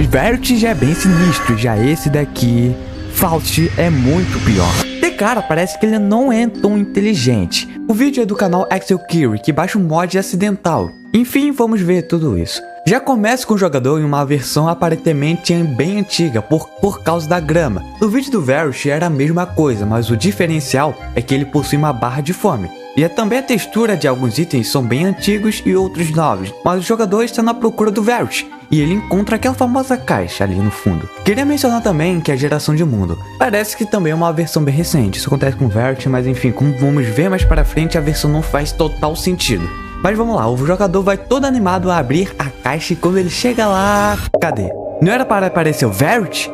O Verity já é bem sinistro, já esse daqui, Faust, é muito pior. De cara, parece que ele não é tão inteligente. O vídeo é do canal Axel Curie, que baixa um mod acidental. Enfim, vamos ver tudo isso. Já começa com o jogador em uma versão aparentemente bem antiga, por causa da grama. No vídeo do Verity era a mesma coisa, mas o diferencial é que ele possui uma barra de fome. E também a textura de alguns itens são bem antigos e outros novos, mas o jogador está na procura do Verity, e ele encontra aquela famosa caixa ali no fundo. Queria mencionar também que a geração de mundo parece que também é uma versão bem recente. Isso acontece com o Verity, mas enfim, como vamos ver mais para frente, a versão não faz total sentido. Mas vamos lá, o jogador vai todo animado a abrir a caixa e quando ele chega lá... Cadê? Não era para aparecer o Verity?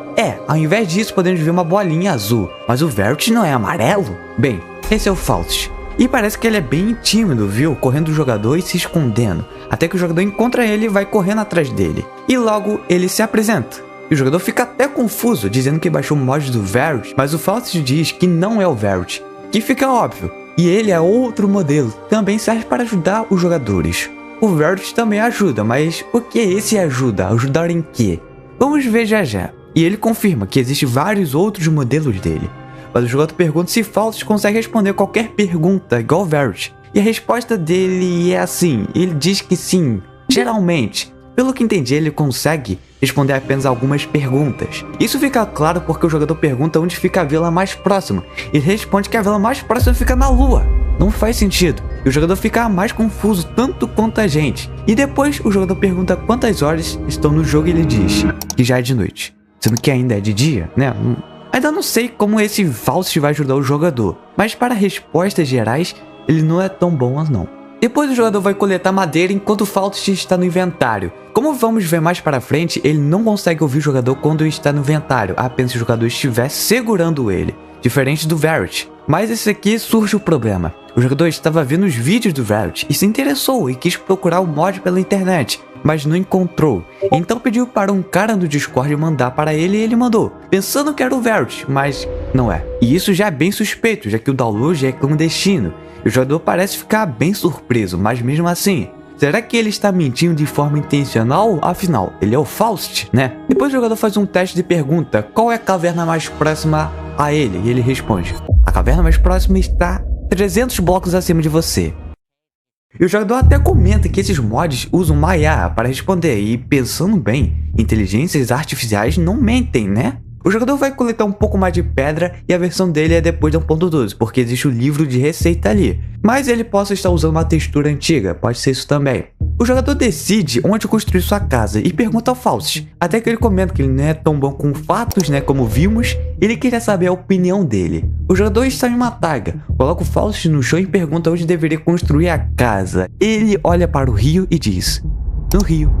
Ao invés disso podemos ver uma bolinha azul. Mas o Verity não é amarelo? Bem, esse é o Faust. E parece que ele é bem tímido, viu? Correndo do jogador e se escondendo. Até que o jogador encontra ele e vai correndo atrás dele. E logo ele se apresenta. E o jogador fica até confuso, dizendo que baixou o mod do Verity, mas o Faust diz que não é o Verity. Que fica óbvio. E ele é outro modelo, também serve para ajudar os jogadores. O Verity também ajuda, mas o que esse ajuda? Ajudar em quê? Vamos ver já. E ele confirma que existem vários outros modelos dele. Mas o jogador pergunta se Faust consegue responder qualquer pergunta igual o Verity. E a resposta dele é assim, ele diz que sim, geralmente. Pelo que entendi, ele consegue responder apenas algumas perguntas. Isso fica claro porque o jogador pergunta onde fica a vila mais próxima. E ele responde que a vila mais próxima fica na lua. Não faz sentido. E o jogador fica mais confuso tanto quanto a gente. E depois o jogador pergunta quantas horas estão no jogo e ele diz que já é de noite. Sendo que ainda é de dia, né? Ainda não sei como esse Faust vai ajudar o jogador. Mas para respostas gerais, ele não é tão bom não. Depois o jogador vai coletar madeira enquanto o Faust está no inventário. Como vamos ver mais para frente, ele não consegue ouvir o jogador quando está no inventário, apenas se o jogador estiver segurando ele, diferente do Verity. Mas esse aqui surge o problema. O jogador estava vendo os vídeos do Verity e se interessou e quis procurar o mod pela internet, mas não encontrou. Então pediu para um cara no Discord mandar para ele e ele mandou, pensando que era o Verity, mas não é. E isso já é bem suspeito, já que o download é clandestino. E o jogador parece ficar bem surpreso, mas mesmo assim, será que ele está mentindo de forma intencional? Afinal, ele é o Faust, né? Depois o jogador faz um teste de pergunta, qual é a caverna mais próxima a ele? E ele responde, a caverna mais próxima está 300 blocos acima de você. E o jogador até comenta que esses mods usam uma IA para responder, e pensando bem, inteligências artificiais não mentem, né? O jogador vai coletar um pouco mais de pedra e a versão dele é depois da 1.12, porque existe o livro de receita ali. Mas ele possa estar usando uma textura antiga, pode ser isso também. O jogador decide onde construir sua casa e pergunta ao Faust, até que ele comenta que ele não é tão bom com fatos, né, como vimos, ele queria saber a opinião dele. O jogador está em uma taiga, coloca o Faust no chão e pergunta onde deveria construir a casa. Ele olha para o rio e diz, no rio.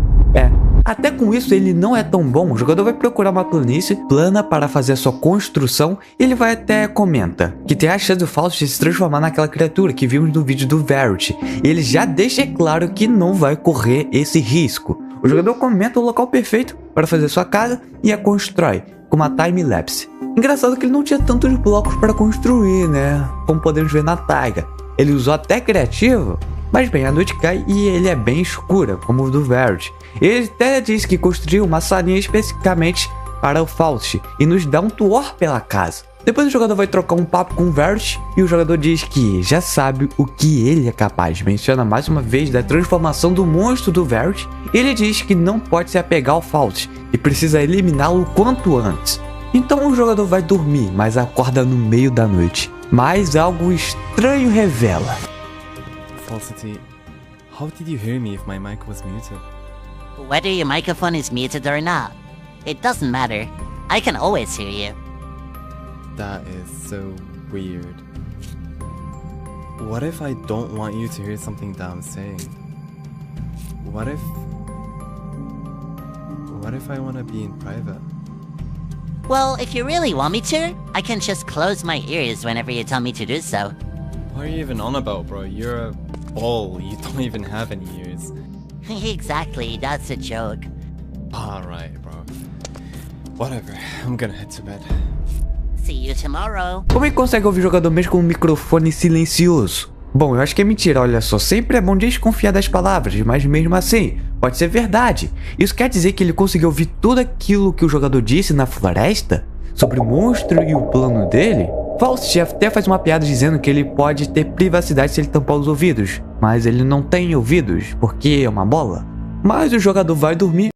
Até com isso ele não é tão bom, o jogador vai procurar uma planície plana para fazer a sua construção e ele vai até comenta que tem a chance do Faust se transformar naquela criatura que vimos no vídeo do Verity. E ele já deixa claro que não vai correr esse risco. O jogador comenta o local perfeito para fazer sua casa e a constrói com uma time-lapse. Engraçado que ele não tinha tantos blocos para construir, né? Como podemos ver na taiga. Ele usou até criativo. Mas bem, a noite cai e ele é bem escura, como o do Verity. Ele até diz que construiu uma salinha especificamente para o Faust e nos dá um tour pela casa. Depois o jogador vai trocar um papo com o Verity e o jogador diz que já sabe o que ele é capaz. Menciona mais uma vez da transformação do monstro do Verity. Ele diz que não pode se apegar ao Faust e precisa eliminá-lo o quanto antes. Então o jogador vai dormir, mas acorda no meio da noite. Mas algo estranho revela. Falsity, how did you hear me if my mic was muted? Whether your microphone is muted or not, it doesn't matter. I can always hear you. That is so weird. What if I don't want you to hear something that I'm saying? What if I want to be in private? Well, if you really want me to, I can just close my ears whenever you tell me to do so. What are you even on about, bro? You're a ball. You don't even have any ears. Exactly, that's a joke. Alright, bro. Whatever, I'm gonna head to bed. See you tomorrow. Como é que consegue ouvir o jogador mesmo com um microfone silencioso? Bom, eu acho que é mentira, olha só, sempre é bom desconfiar das palavras, mas mesmo assim, pode ser verdade. Isso quer dizer que ele conseguiu ouvir tudo aquilo que o jogador disse na floresta? Sobre o monstro e o plano dele? Faust até faz uma piada dizendo que ele pode ter privacidade se ele tampar os ouvidos, mas ele não tem ouvidos, porque é uma bola. Mas o jogador vai dormir